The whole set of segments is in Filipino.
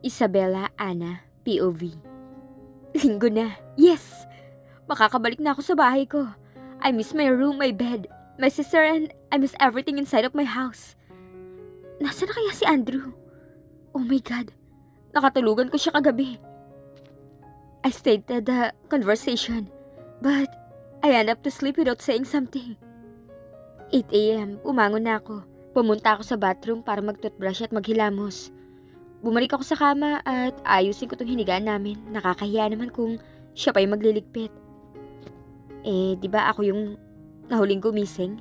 Isabella Ana, POV. Linggo na. Yes! Makakabalik na ako sa bahay ko. I miss my room, my bed, my sister, and I miss everything inside of my house. Nasaan na kaya si Andrew? Oh my God. Nakatulugan ko siya kagabi. I stayed at the conversation, but I end up to sleep without saying something. 8 a.m., umangon na ako. Pumunta ako sa bathroom para mag-toothbrush at maghilamos. Bumalik ako sa kama at ayusin ko tong hinigaan namin. Nakakahiya naman kung siya pa yung magliligpit. Di ba ako yung nahuling gumising?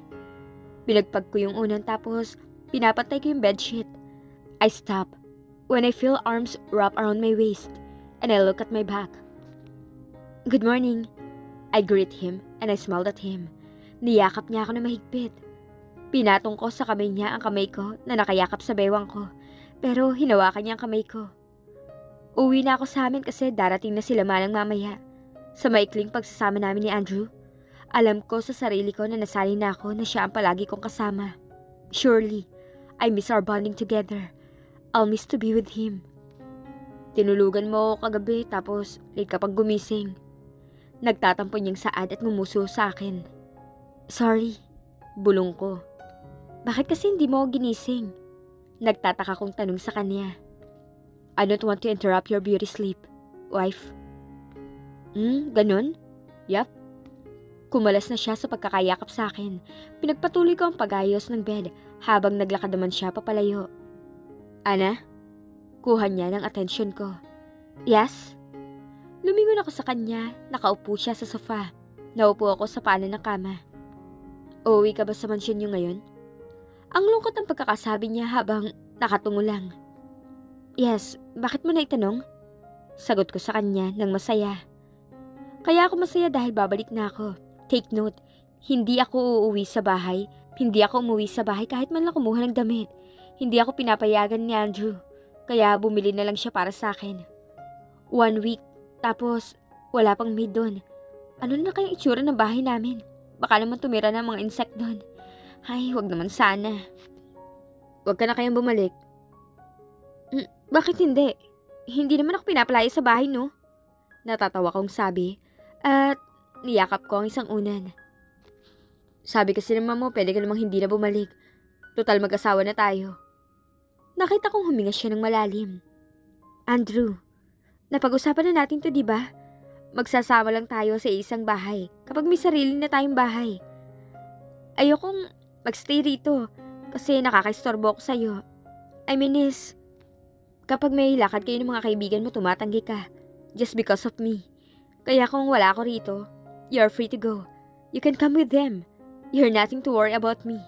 Binagpag ko yung unan tapos pinapantay ko yung bedsheet. I stop when I feel arms wrap around my waist and I look at my back. Good morning. I greet him and I smiled at him. Niyakap niya ako na mahigpit. Pinatong ko sa kamay niya ang kamay ko na nakayakap sa bewang ko. Pero hinawakan niya ang kamay ko. Uwi na ako sa amin kasi darating na sila manang mamaya. Sa maikling pagsasama namin ni Andrew, alam ko sa sarili ko na nasanay na ako na siya ang palagi kong kasama. Surely, I miss our bonding together. I'll miss to be with him. Tinulugan mo ako kagabi tapos late ka pang gumising. Nagtatampo niyang saad at ngumuso sa akin. Sorry, bulong ko. Bakit kasi hindi mo ako ginising? Nagtataka kong tanong sa kanya. I don't want to interrupt your beauty sleep, wife. Ganun? Yup. Kumalas na siya sa pagkakayakap sa akin. Pinagpatuloy ko ang pag-ayos ng bed habang naglakad naman siya papalayo. Ana? Kuha niya ng atensyon ko. Yes? Lumingon ako sa kanya, nakaupo siya sa sofa. Naupo ako sa paanan ng kama. Uuwi ka ba sa mansyon niyo ngayon? Ang lungkot ng pagkakasabi niya habang nakatungo lang. Yes, bakit mo na itanong? Sagot ko sa kanya ng masaya. Kaya ako masaya dahil babalik na ako. Take note, hindi ako uuwi sa bahay. Hindi ako umuwi sa bahay kahit man lang kumuha ng damit. Hindi ako pinapayagan ni Andrew. Kaya bumili na lang siya para sa akin. 1 week, tapos wala pang maid doon. Ano na kayang itsura ng bahay namin? Baka naman tumira na mga insect doon. Ay, wag naman sana. Wag ka na kayang bumalik. Bakit hindi? Hindi naman ako pinapalaya sa bahay, no? Natatawa kong sabi at niyakap ko ang isang unan. Sabi kasi naman mo, pwede ka namang hindi na bumalik. Total mag-asawa na tayo. Nakita kong huminga siya ng malalim. Andrew, napag-usapan na natin to, di ba? Magsasama lang tayo sa isang bahay kapag may sarili na tayong bahay. Ayokong magstay rito kasi nakakaistorbo ako sa'yo. I mean is, kapag may lakad kayo ng mga kaibigan mo, tumatanggi ka. Just because of me. Kaya kung wala ako rito, you're free to go. You can come with them. You're nothing to worry about me.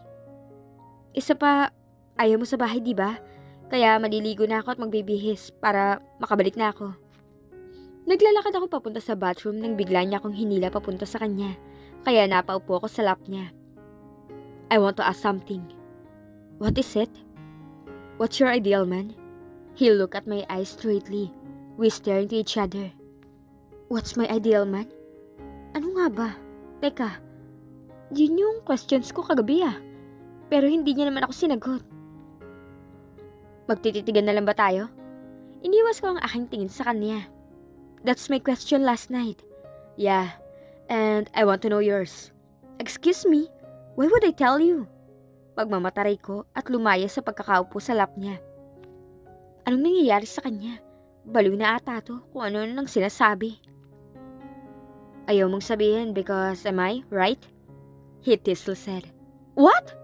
Isa pa, ayaw mo sa bahay, di ba? Kaya maliligo na ako at magbibihis para makabalik na ako. Naglalakad ako papunta sa bathroom nang bigla niya akong hinila papunta sa kanya. Kaya napaupo ako sa lap niya. I want to ask something. What is it? What's your ideal man? He looked at my eyes straightly. We staring to each other. What's my ideal man? Ano nga ba? Teka, yun yung questions ko kagabi Pero hindi niya naman ako sinagot. Magtititigan na lang ba tayo? Iniwas ko ang aking tingin sa kanya. That's my question last night. Yeah, and I want to know yours. Excuse me, why would I tell you? Pagmamataray ko at lumaya sa pagkakaupo sa lap niya. Anong nangyayari sa kanya? Baliw na ata to kung ano nang sinasabi. Ayaw mong sabihin because am I right? He Thistle said. What?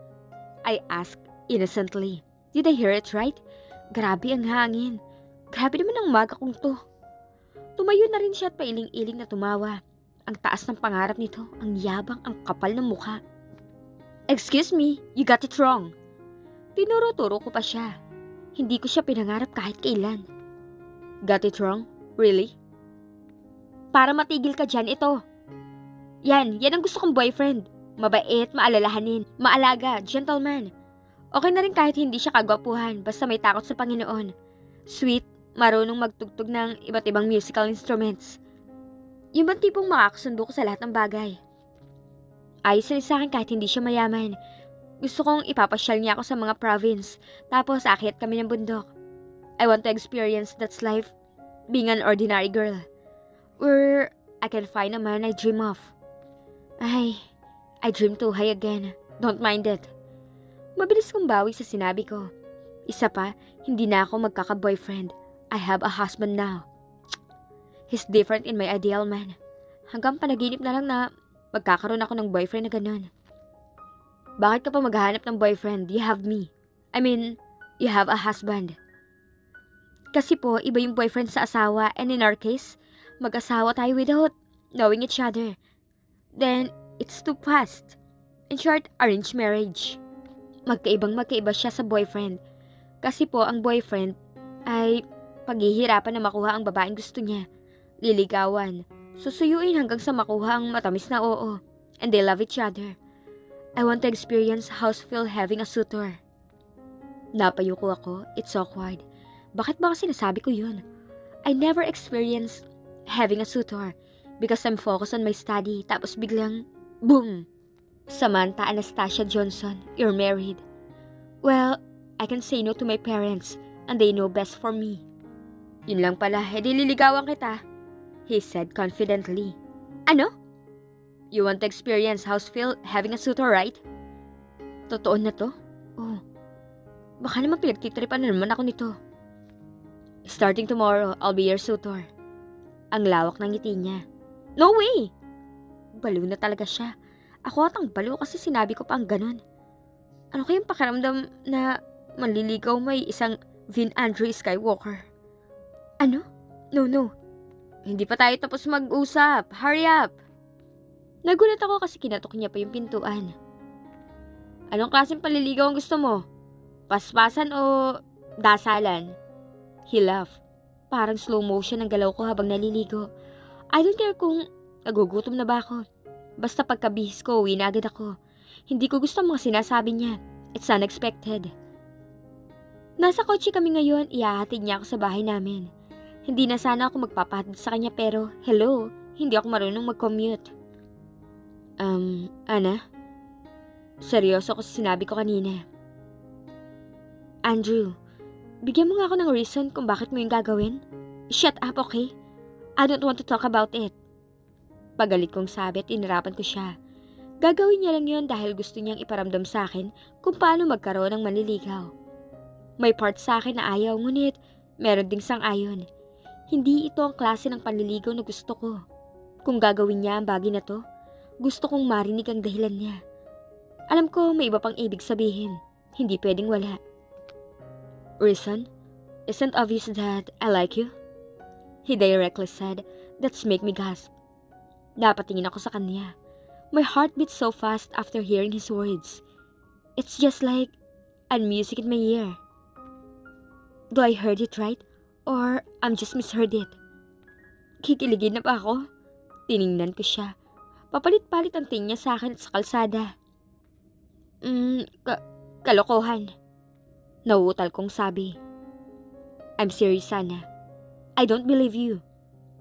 I asked innocently. Did I hear it right? Grabe ang hangin. Grabe naman ang maga kong to. Tumayo na rin siya at pailing-iling na tumawa. Ang taas ng pangarap nito, ang yabang, ang kapal ng mukha. Excuse me, you got it wrong. Tinuro-turo ko pa siya. Hindi ko siya pinangarap kahit kailan. Got it wrong? Really? Para matigil ka dyan, ito. Yan ang gusto kong boyfriend. Mabait, maalalahanin, maalaga, gentleman. Okay na rin kahit hindi siya kagwapuhan, basta may takot sa Panginoon. Sweet, marunong magtugtog ng iba't ibang musical instruments. Yung bang tipong makakasundo ko sa lahat ng bagay. Ayos rin sa akin kahit hindi siya mayaman. Gusto kong ipapasyal niya ako sa mga province, tapos aakyat kami ng bundok. I want to experience that's life, being an ordinary girl. Where I can find a man I dream of. I dream too high again. Don't mind it. Mabilis kong bawi sa sinabi ko. Isa pa, hindi na ako magkaka-boyfriend. I have a husband now. He's different in my ideal man. Hanggang panaginip na lang na magkakaroon ako ng boyfriend na ganun. Bakit ka pa maghahanap ng boyfriend? You have me. I mean, you have a husband. Kasi po, iba yung boyfriend sa asawa, and in our case, mag-asawa tayo without knowing each other. Then, it's too fast. In short, arranged marriage. Magkaiba siya sa boyfriend. Kasi po, ang boyfriend ay paghihirapan na makuha ang babaeng gusto niya. Liligawan. Susuyuin hanggang sa makuha ang matamis na oo. And they love each other. I want to experience how's feel having a suitor. Napayuko ako. It's awkward. Bakit ba kasi nasabi ko yun? I never experienced having a suitor because I'm focused on my study. Tapos biglang, boom! Samantha Anastasia Johnson, you're married. Well, I can say no to my parents and they know best for me. Yun lang pala, edi liligawan kita. He said confidently. Ano? You want to experience how's feel having a suitor, right? Totoo na to? Oh. Baka naman pinagtitripan na naman ako nito. Starting tomorrow, I'll be your suitor. Ang lawak ng ngiti niya. No way! Baliw na talaga siya. Ako atang baliw kasi sinabi ko pa ang ganun. Ano kayang pakiramdam na manliligaw may isang Vin Andrew Skywalker? Ano? No. Hindi pa tayo tapos mag-usap. Hurry up! Nagulat ako kasi kinatok niya pa yung pintuan. Anong klaseng paliligaw ang gusto mo? Paspasan o dasalan? He laughed. Parang slow motion ang galaw ko habang naliligo. I don't care kung nagugutom na ba ako. Basta pagkabihis ko, uwi na agad ako. Hindi ko gusto ang mga sinasabi niya. It's unexpected. Nasa kotse kami ngayon, ihahatid niya ako sa bahay namin. Hindi na sana ako magpapahatid sa kanya pero, hello, hindi ako marunong mag-commute. Ana? Seryoso ko sa sinabi ko kanina. Andrew, bigyan mo nga ako ng reason kung bakit mo yung gagawin. Shut up, okay? I don't want to talk about it. Pagalit kong sabi at inarapan ko siya. Gagawin niya lang yun dahil gusto niyang iparamdam sa akin kung paano magkaroon ng manliligaw. May part sa akin na ayaw, ngunit meron ding sang-ayon. Hindi ito ang klase ng panliligaw na gusto ko. Kung gagawin niya ang bagay na to, gusto kong marinig ang dahilan niya. Alam ko may iba pang ibig sabihin. Hindi pwedeng wala. Reason? Isn't obvious that I like you? He directly said. That's make me gasp. Napatingin ako sa kanya. My heart beats so fast after hearing his words. It's just like music in my ear. Do I heard it right? Or I'm just misheard it? Kikiligin na ba ako? Tiningnan ko siya. Papalit-palit ang tingin niya sa akin at sa kalsada. Kalokohan. Nauutal kong sabi. I'm serious sana. I don't believe you.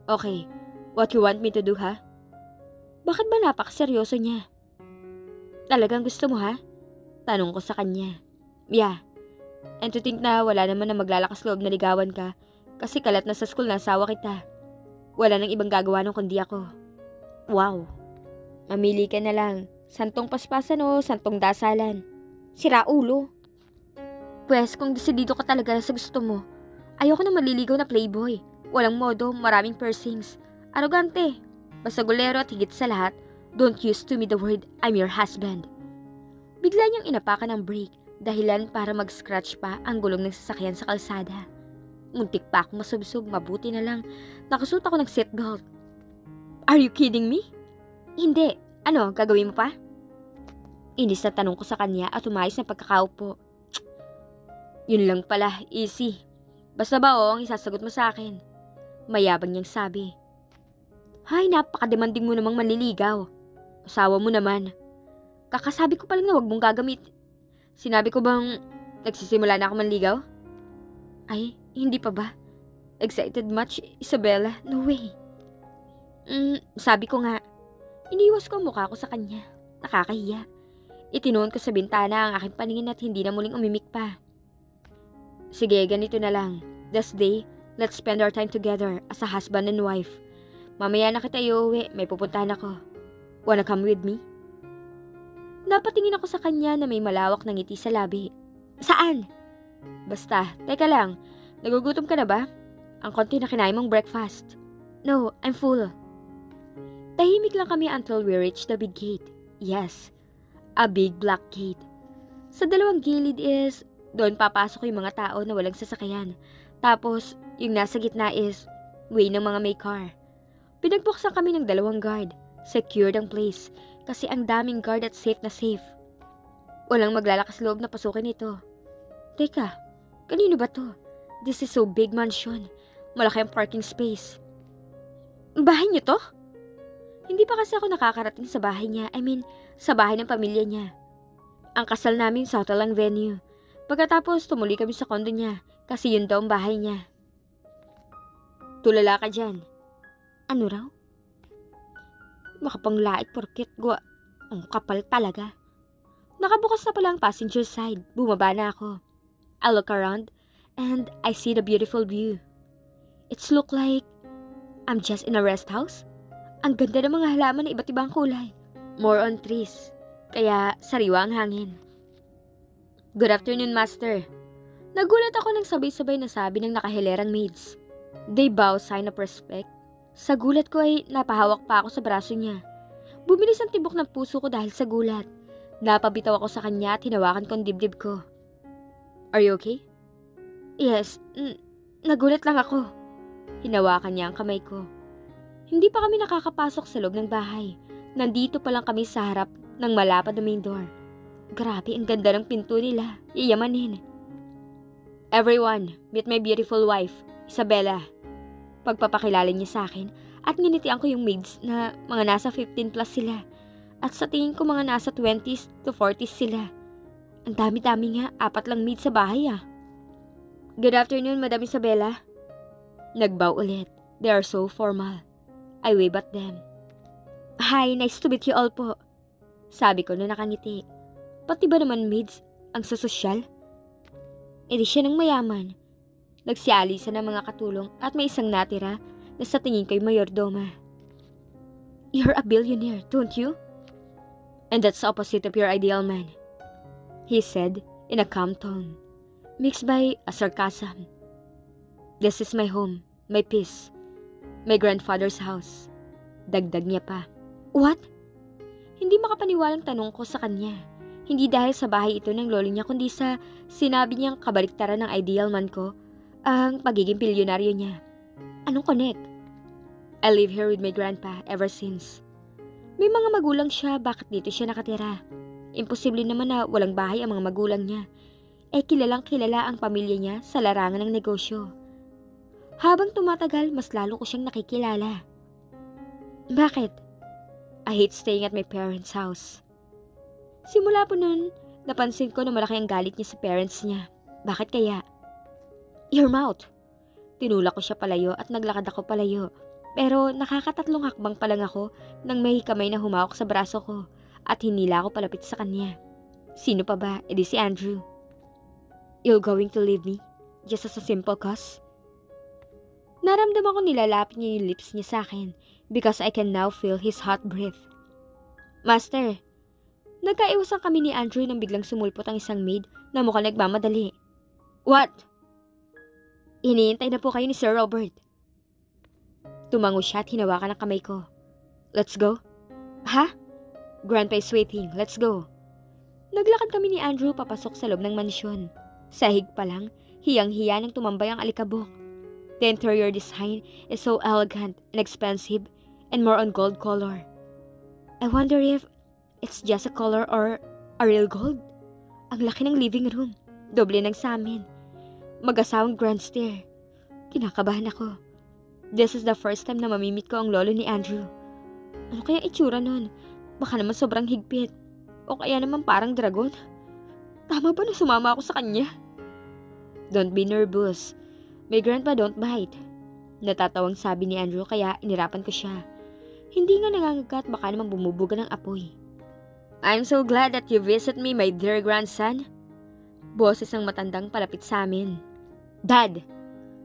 Okay, what you want me to do, ha? Bakit ba napakaseryoso niya? Talagang gusto mo, ha? Tanong ko sa kanya. Yeah. And to think na wala naman na maglalakas loob na ligawan ka kasi kalat na sa school na asawa kita. Wala nang ibang gagawa nung kundi ako. Wow. Mamili ka na lang. Santong paspasan o santong dasalan. Sira ulo. Pwes, kung desidido ka talaga sa gusto mo, ayoko na maliligaw na playboy. Walang modo, maraming piercings. Arogante. Basta gulero at higit sa lahat, don't use to me the word, I'm your husband. Bigla niyang inapakan ng brake, dahilan para mag-scratch pa ang gulong ng sasakyan sa kalsada. Muntik pa ako masubsob, mabuti na lang. Nakasuot ako ng seatbelt. Are you kidding me? Hindi. Ano, gagawin mo pa? Inis na tanong ko sa kanya at umayos na pagkakaupo. Yun lang pala, easy. Basta ba ang isasagot mo sa akin? Mayabang niyang sabi. Hay, napakademanding mo namang manliligaw. Asawa mo naman. Kakasabi ko pa lang na huwag mong gagamit. Sinabi ko bang nagsisimula na ako manligaw? Ay, hindi pa ba? Excited much, Isabella? No way. Sabi ko nga, iniwas ko ang mukha ko sa kanya. Nakakahiya. Itinuon ko sa bintana ang aking paningin at hindi na muling umimik pa. Sige, ganito na lang. This day, let's spend our time together as a husband and wife. Mamaya na kita iuwi, may pupuntahan ako. Wanna come with me? Napatingin ako sa kanya na may malawak na ngiti sa labi. Saan? Basta, teka lang, nagugutom ka na ba? Ang konti na kinain mong breakfast. No, I'm full. Tahimik lang kami until we reached the big gate. Yes, a big black gate. Sa dalawang gilid is, doon papasok yung mga tao na walang sasakyan. Tapos, yung nasa gitna is, way ng mga may car. Pinagbuksan kami ng 2 guard. Secured ang place, kasi ang daming guard at safe na safe. Walang maglalakas loob na pasukin ito. Teka, kanino ba to? This is so big mansion. Malaki ang parking space. Bahay niyo to? Hindi pa kasi ako nakakarating sa bahay niya. I mean, sa bahay ng pamilya niya. Ang kasal namin sa hotel ang venue. Pagkatapos, tumuli kami sa kondo niya kasi yun daw ang bahay niya. Tulala ka dyan. Ano raw? Makapanglait porket gwa. Ang kapal talaga. Nakabukas na pala ang passenger side. Bumaba na ako. I look around and I see the beautiful view. It's look like I'm just in a rest house. Ang ganda ng mga halaman na iba't ibang kulay. More on trees. Kaya sariwa ang hangin. Good afternoon, master. Nagulat ako nang sabay-sabay na sabi ng nakahilerang maids. They bow sign of respect. Sa gulat ko ay napahawak pa ako sa braso niya. Bumilis ang tibok ng puso ko dahil sa gulat. Napabitaw ako sa kanya at hinawakan ko ang dibdib ko. Are you okay? Yes, nagulat lang ako. Hinawakan niya ang kamay ko. Hindi pa kami nakakapasok sa loob ng bahay. Nandito pa lang kami sa harap ng malapad na main door. Grabe, ang ganda ng pinto nila. Yayamanin. Everyone, meet my beautiful wife, Isabella. Pagpapakilala niya sa akin at nginitian ko yung maids na mga nasa 15 plus sila. At sa tingin ko mga nasa 20s to 40s sila. Ang dami-dami nga, 4 lang maids sa bahay ah. Good afternoon, Madam Isabella. Nagbow ulit. They are so formal. I wave at them. Hi, nice to meet you all po. Sabi ko na nakangiti. Pati ba naman maids ang sososyal? Edi siya ng mayaman. Nagsialisa ng mga katulong at may isang natira na sa tingin ko'y mayordoma. You're a billionaire, don't you? And that's the opposite of your ideal man. He said in a calm tone, mixed by a sarcasm. This is my home, my peace, my grandfather's house. Dagdag niya pa. What? Hindi makapaniwalang tanong ko sa kanya. Hindi dahil sa bahay ito ng lolo niya kundi sa sinabi niyang kabaliktaran ng ideal man ko, ang pagiging bilyonaryo niya. Anong connect? I live here with my grandpa ever since. May mga magulang siya, bakit dito siya nakatira? Imposible naman na walang bahay ang mga magulang niya. Kilalang kilala ang pamilya niya sa larangan ng negosyo. Habang tumatagal, mas lalo ko siyang nakikilala. Bakit? I hate staying at my parents' house. Simula po nun, napansin ko na malaki ang galit niya sa parents niya. Bakit kaya? Your mouth! Tinulak ko siya palayo at naglakad ako palayo. Pero nakakatatlong hakbang pa lang ako nang may kamay na humawak sa braso ko at hinila ako palapit sa kanya. Sino pa ba? Edi si Andrew. You're going to leave me? Just as a simple cause? Naramdaman ko nilalapit niya yung lips niya sa akin because I can now feel his hot breath. Master, nagkaiwasan kami ni Andrew nang biglang sumulpot ang isang maid na mukhang nagmamadali. What? Hinihintay na po kayo ni Sir Robert. Tumango siya at hinawakan ang kamay ko. Let's go? Ha? Grandpa is waiting. Let's go. Naglakad kami ni Andrew papasok sa loob ng mansyon. Sahig pa lang, hiyang-hiya nang tumambay ang alikabok. The interior design is so elegant and expensive and more on gold color. I wonder if it's just a color or a real gold. Ang laki ng living room. Doble ng sa amin. Mag-asawang grand stair. Kinakabahan ako. This is the first time na mamimit ko ang lolo ni Andrew. Ano kaya itsura nun? Baka naman sobrang higpit. O kaya naman parang dragon. Tama ba na sumama ako sa kanya? Don't be nervous. My grandpa don't bite. Natatawang sabi ni Andrew kaya inirapan ko siya. Hindi nga nangangagat, baka naman bumubuga ng apoy. I'm so glad that you visit me, my dear grandson. Boses ng matandang palapit sa amin. Dad!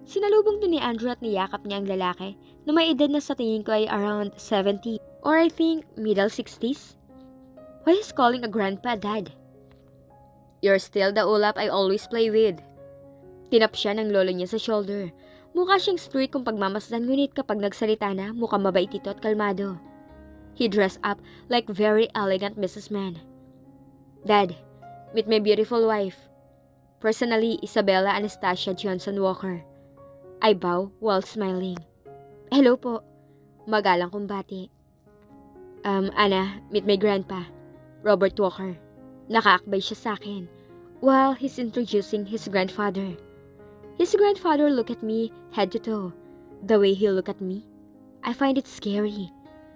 Sinalubong to ni Andrew at niyakap niya ang lalaki na may edad na sa tingin ko ay around 70 or I think middle 60s. Why is calling a grandpa dad? You're still the ulap I always play with. Tinap siya ng lolo niya sa shoulder. Mukha siyang street kung pagmamasdan, ngunit kapag nagsalita na, mukhang mabait ito at kalmado. He dressed up like very elegant businessman. Dad, meet my beautiful wife. Personally, Isabella Anastasia Johnson Walker. I bow while smiling. Hello po. Magalang kumbati. Anna, meet my grandpa, Robert Walker. Nakaakbay siya sa akin while he's introducing his grandfather. His grandfather looked at me head to toe. The way he looked at me, I find it scary.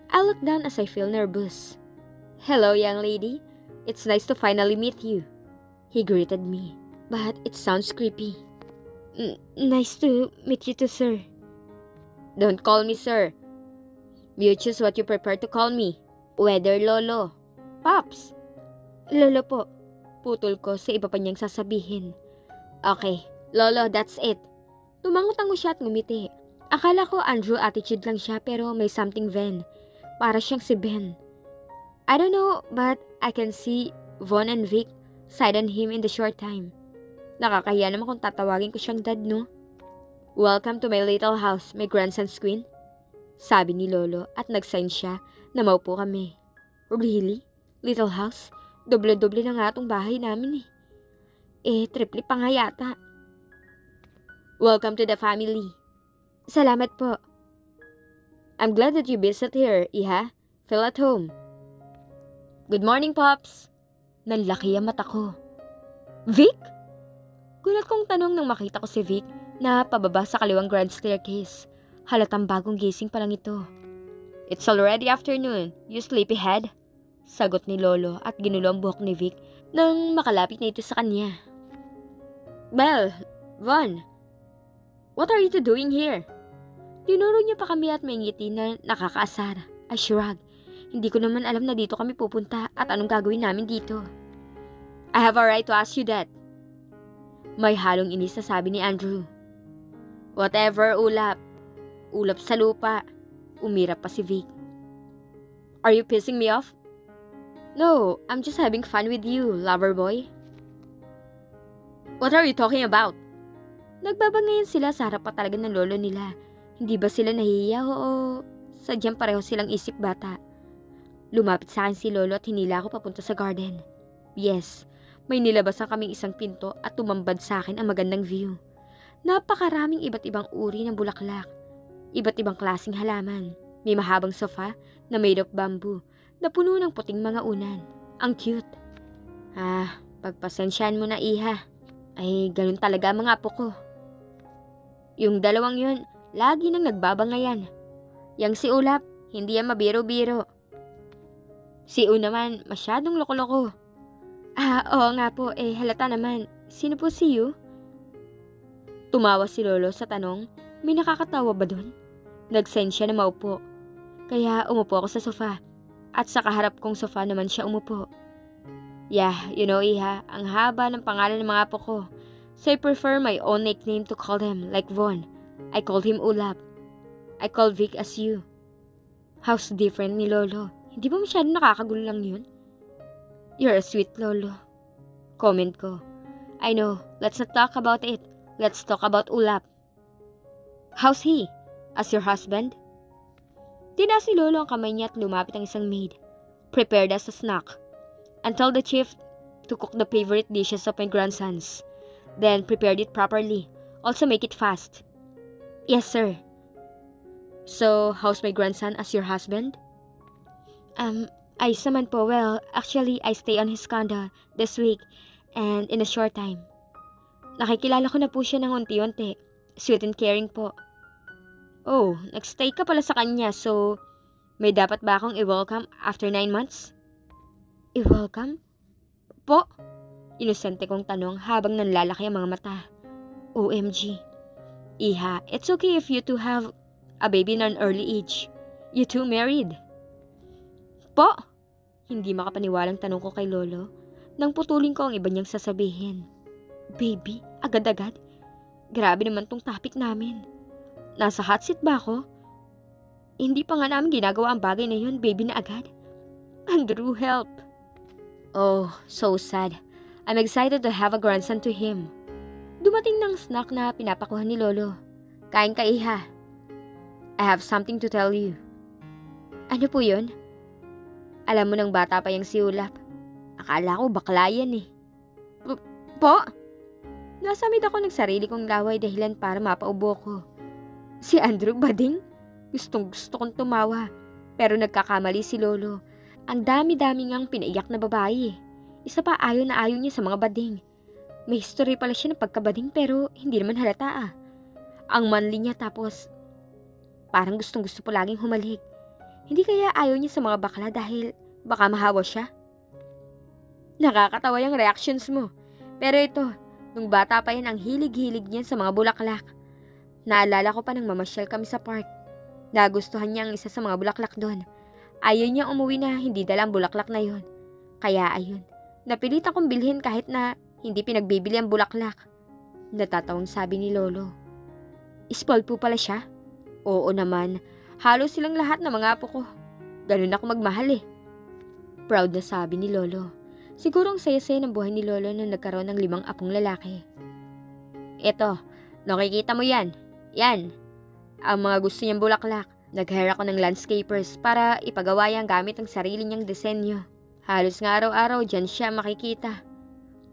I look down as I feel nervous. Hello, young lady. It's nice to finally meet you. He greeted me, but it sounds creepy. Nice to meet you too, sir. Don't call me sir. You choose what you prefer to call me. Whether lolo, pops. Lolo po. Putol ko sa iba pa niyang sasabihin. Okay, lolo, that's it. Tumango-tango siya at ngumiti. Akala ko Andrew attitude lang siya pero may something Ven. Para siyang si Ben. I don't know, but I can see Von and Vic side on him in the short time. Nakakahiya naman kung tatawagin ko siyang dad, no? Welcome to my little house, my grandson's queen. Sabi ni Lolo at nag-sign siya na maupo kami. Really? Little house? Doble-doble na nga itong bahay namin triple pa nga yata. Welcome to the family. Salamat po. I'm glad that you visit here, Iha. Feel at home. Good morning, Pops. Nanlaki ang mata ko. Vic? Gulat kong tanong nang makita ko si Vic na pababa sa kaliwang grand staircase. Halatang bagong gising pa lang ito. It's already afternoon, you sleepyhead. Sagot ni Lolo at ginulo ang buhok ni Vic nang makalapit na ito sa kanya. Well, Von, what are you two doing here? Tinuro niya pa kami at may ngiti na nakakaasar. I shrug. Hindi ko naman alam na dito kami pupunta at anong gagawin namin dito. I have a right to ask you that. May halong inis na sabi ni Andrew. Whatever, ulap. Ulap sa lupa. Umirap pa si Vic. Are you pissing me off? No, I'm just having fun with you, lover boy. What are you talking about? Nagbabangayan sila sa harap pa talaga ng lolo nila. Hindi ba sila nahihiya o sadyang pareho silang isip bata? Lumapit sa akin si Lolo at hinila ako papunta sa garden. Yes, may nilabasan kaming isang pinto at tumambad sa akin ang magandang view. Napakaraming iba't ibang uri ng bulaklak. Iba't ibang klaseng halaman. May mahabang sofa na made of bamboo na puno ng puting mga unan. Ang cute. Pagpasensyahan mo na, Iha. Ay, ganun talaga mga apo ko. Yung dalawang yun, lagi nang nagbabangayan. Yang si Ulap, hindi yan mabiro-biro. Si U naman, masyadong loko-loko. Oo nga po, halata naman. Sino po si you? Tumawa si Lolo sa tanong, may nakakatawa ba dun? Nag-sign siya na maupo. Kaya umupo ako sa sofa. At sa kaharap kong sofa naman siya umupo. Yeah, you know, Iha, ang haba ng pangalan ng mga apo ko. So I prefer my own nickname to call them, like Von. I called him Ulap. I called Vic as you. How's different ni Lolo? Hindi ba masyadong nakakagulo lang yun? You're a sweet lolo. Comment ko. I know, let's not talk about it. Let's talk about Ulap. How's he? As your husband? Tinaas ni Lolo ang kamay niya at lumapit ang isang maid. Prepared as a snack. And told the chief to cook the favorite dishes of my grandsons. Then prepared it properly. Also make it fast. Yes, sir. So, how's my grandson as your husband? Ayos naman po. Well, actually, I stay on his condo this week and in a short time. Nakikilala ko na po siya ng unti-unti. Sweet and caring po. Oh, nagstay ka pala sa kanya, so may dapat ba akong i-welcome after 9 months? I-welcome? Po? Inosente kong tanong habang nanlalaki ang mga mata. OMG. Iha, it's okay if you two have a baby in an early age. You two married. Po? Hindi makapaniwalang tanong ko kay Lolo nang putulin ko ang iba niyang sasabihin. Baby? Agad-agad? Grabe naman tong topic namin. Nasa hot seat ba ako? Hindi pa nga namin ginagawa ang bagay na yun, baby na agad. Andrew, help. Oh, so sad. I'm excited to have a grandson to him. Dumating ng snack na pinapakuha ni Lolo. Kain ka, iha. I have something to tell you. Ano po yun? Alam mo nang bata pa yung si Ulap. Akala ko bakla yan eh. Po? Nasamid ako ng sarili kong laway dahilan para mapaubo ko. Si Andrew bading? Gustong gusto kong tumawa. Pero nagkakamali si Lolo. Ang dami-dami ngang pinaiyak na babae. Isa pa ayaw na ayaw niya sa mga bading. May history pala siya ng pagkabading pero hindi naman halata ah. Ang manly niya tapos parang gustong gusto po laging humalik. Hindi kaya ayaw niya sa mga bakla dahil baka mahawa siya? Nakakatawa yung reactions mo. Pero ito, nung bata pa yan ang hilig-hilig niya sa mga bulaklak. Naalala ko pa nang mamasyal kami sa park. Nagustuhan niya ang isa sa mga bulaklak doon. Ayaw niya umuwi na hindi dalang bulaklak na yon. Kaya ayun, napilitan kong bilhin kahit na hindi pinagbibili ang bulaklak. Natatawang sabi ni Lolo. Spoiled po pala siya? Oo naman, halos silang lahat ng mga apo ko. Ganun ako magmahal eh. Proud na sabi ni Lolo. Siguro ang saya-saya ng buhay ni Lolo nung nagkaroon ng 5 apong lalaki. Eto, nakikita mo yan. Yan. Ang mga gusto niyang bulaklak. Nag-hire ako ng landscapers para ipagawa yan gamit ang sarili niyang disenyo. Halos nga araw-araw dyan siya makikita.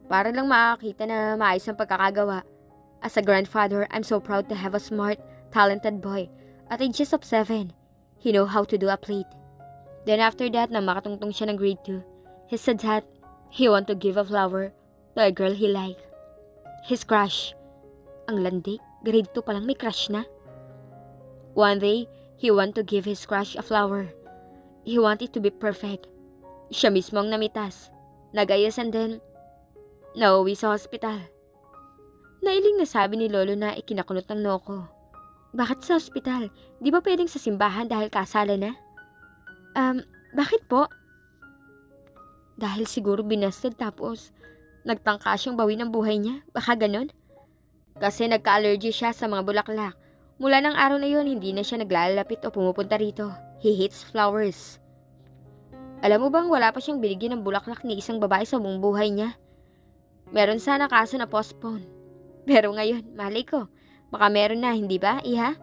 Para lang makakita na maayos ang pagkakagawa. As a grandfather, I'm so proud to have a smart, talented boy. At ages of 7, he know how to do a plate. Then after that, nang makatungtong siya ng grade 2, he said that he want to give a flower to a girl he like. His crush. Ang landi, grade 2 palang may crush na. One day, he want to give his crush a flower. He want it to be perfect. Siya mismo ang namitas. Nag-ayos and then, nauwi sa hospital. Nailing na sabi ni Lolo na ikinakunot ng noo ko. Bakit sa hospital? Di ba pwedeng sa simbahan dahil kasala na? Bakit po? Dahil siguro binasted tapos nagtangka siyang bawi ng buhay niya. Baka ganon? Kasi nagka-allergy siya sa mga bulaklak. Mula ng araw na yon, hindi na siya naglalapit o pumupunta rito. He hates flowers. Alam mo bang wala pa siyang binigyan ng bulaklak ni isang babae sa buong buhay niya? Meron sana kaso na postpone. Pero ngayon, malay ko. Baka meron na, hindi ba, iha?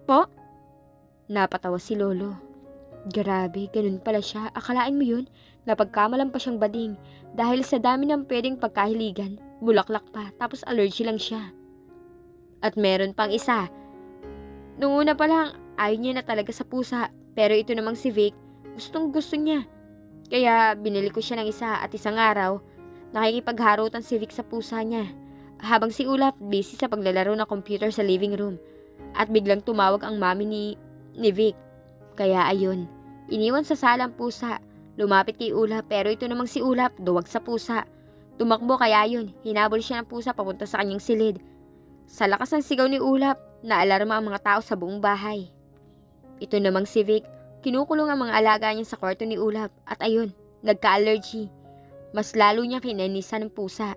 Po? Napatawa si Lolo. Grabe, ganun pala siya. Akalain mo yun? Napagkamalan pa siyang bading. Dahil sa dami ng pwedeng pagkahiligan, bulaklak pa, tapos allergy lang siya. At meron pang isa. Noong una pa lang, ayaw niya na talaga sa pusa. Pero ito namang si Vic, gustong gusto niya. Kaya binili ko siya ng isa at isang araw, nakikipagharutan si Vic sa pusa niya. Habang si Ulap busy sa paglalaro ng computer sa living room. At biglang tumawag ang mami ni Vic. Kaya ayun, iniwan sa sala ang pusa. Lumapit kay Ulap pero ito namang si Ulap duwag sa pusa. Tumakbo kaya yun, hinabol siya ng pusa papunta sa kanyang silid. Sa lakas ng sigaw ni Ulap, naalarma ang mga tao sa buong bahay. Ito namang si Vic, kinukulong ang mga alaga niya sa kwarto ni Ulap at ayun, nagka-allergy. Mas lalo niya kinanisan ng pusa.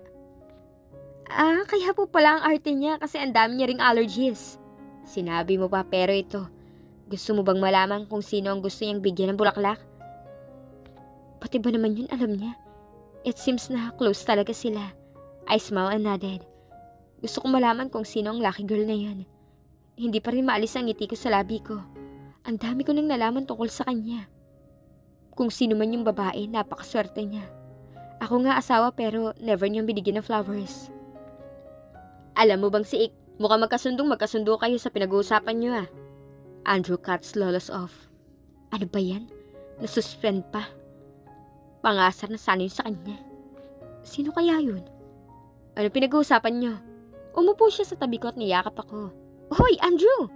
Kaya po pala ang arte niya kasi ang dami niya ring allergies. Sinabi mo pa pero ito, gusto mo bang malaman kung sino ang gusto niyang bigyan ng bulaklak? Pati ba naman yun alam niya? It seems na close talaga sila. I smiled and nodded. Gusto kong malaman kung sino ang lucky girl na yun. Hindi pa rin maalis ang ngiti ko sa labi ko. Ang dami ko nang nalaman tungkol sa kanya. Kung sino man yung babae, napakaswerte niya. Ako nga asawa pero never niyang binigyan ng flowers. Alam mo bang si Ik, mukhang magkasundo kayo sa pinag-uusapan niyo ah. Andrew cuts Lolo's off. Ano ba yan? Nasuspend pa. Pangasar na sana yun sa kanya. Sino kaya yun? Ano pinag-uusapan niyo? Umupo siya sa tabi ko at niyakap ako. Hoy, Andrew!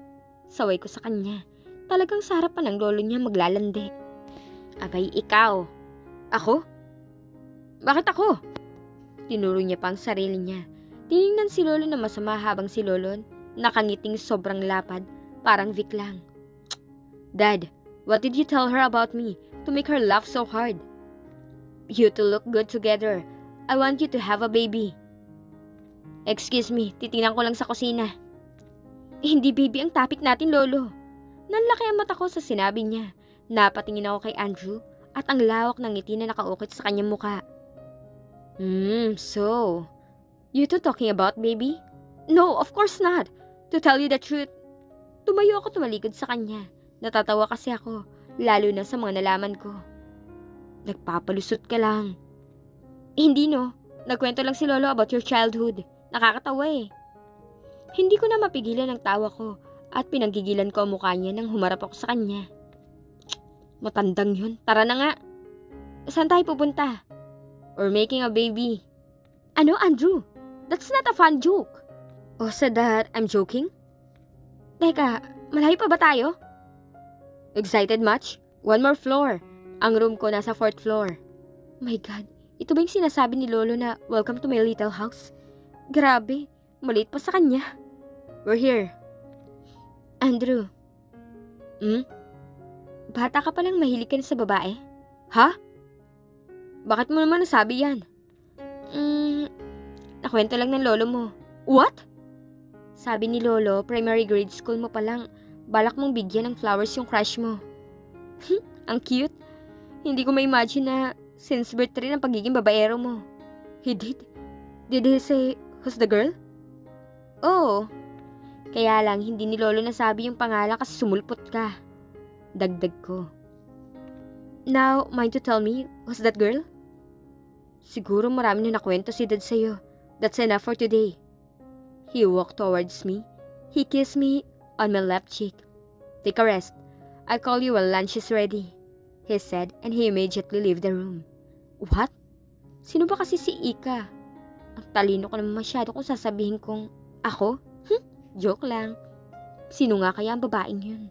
Saway ko sa kanya. Talagang sa harapan ng lolo niya maglalandi. Abay, ikaw. Ako? Bakit ako? Tinuro niya pa ang sarili niya. Tiningnan si Lolo na masama habang si Lolo nakangiting sobrang lapad, parang Vic lang. Dad, what did you tell her about me to make her laugh so hard? You two look good together. I want you to have a baby. Excuse me, titingnan ko lang sa kusina. Hindi baby ang topic natin, Lolo. Nanlaki ang mata ko sa sinabi niya. Napatingin ako kay Andrew at ang lawak ng ngiti na nakaukit sa kanyang muka. So, you two talking about baby? No, of course not. To tell you the truth. Tumayo ako tumalikod sa kanya. Natatawa kasi ako, lalo na sa mga nalaman ko. Nagpapalusot ka lang. Hindi no, nagkwento lang si Lolo about your childhood. Nakakatawa eh. Hindi ko na mapigilan ang tawa ko at pinanggigilan ko ang mukha niya nang humarap ako sa kanya. Matandang yun, tara na nga. Saan tayo pupunta? Or making a baby. Ano, Andrew? That's not a fun joke. Oh, so that I'm joking? Teka, malayo pa ba tayo? Excited much? One more floor. Ang room ko nasa 4th floor. My God, ito ba yung sinasabi ni Lolo na welcome to my little house? Grabe, maliit pa sa kanya. We're here. Andrew. Bata ka palang mahilig ka na sa babae? Ha? Bakit mo naman nasabi yan? Nakwento lang ng lolo mo. What? Sabi ni Lolo, primary grade school mo palang balak mong bigyan ng flowers yung crush mo. Ang cute. Hindi ko ma-imagine na since birth rin ang pagiging babaero mo. He did? Did he say, who's the girl? Oo. Kaya lang hindi ni Lolo nasabi yung pangalan kasi sumulpot ka. Dagdag ko. Now, mind to tell me, who's that girl? Siguro marami na nakwento si Dad sa'yo. That's enough for today. He walked towards me. He kissed me on my left cheek. Take a rest. I'll call you when lunch is ready, he said, and he immediately left the room. What? Sino ba kasi si Ika? Ang talino ko naman masyado kung sasabihin kong, ako? Joke lang. Sino nga kaya ang babaeng yun?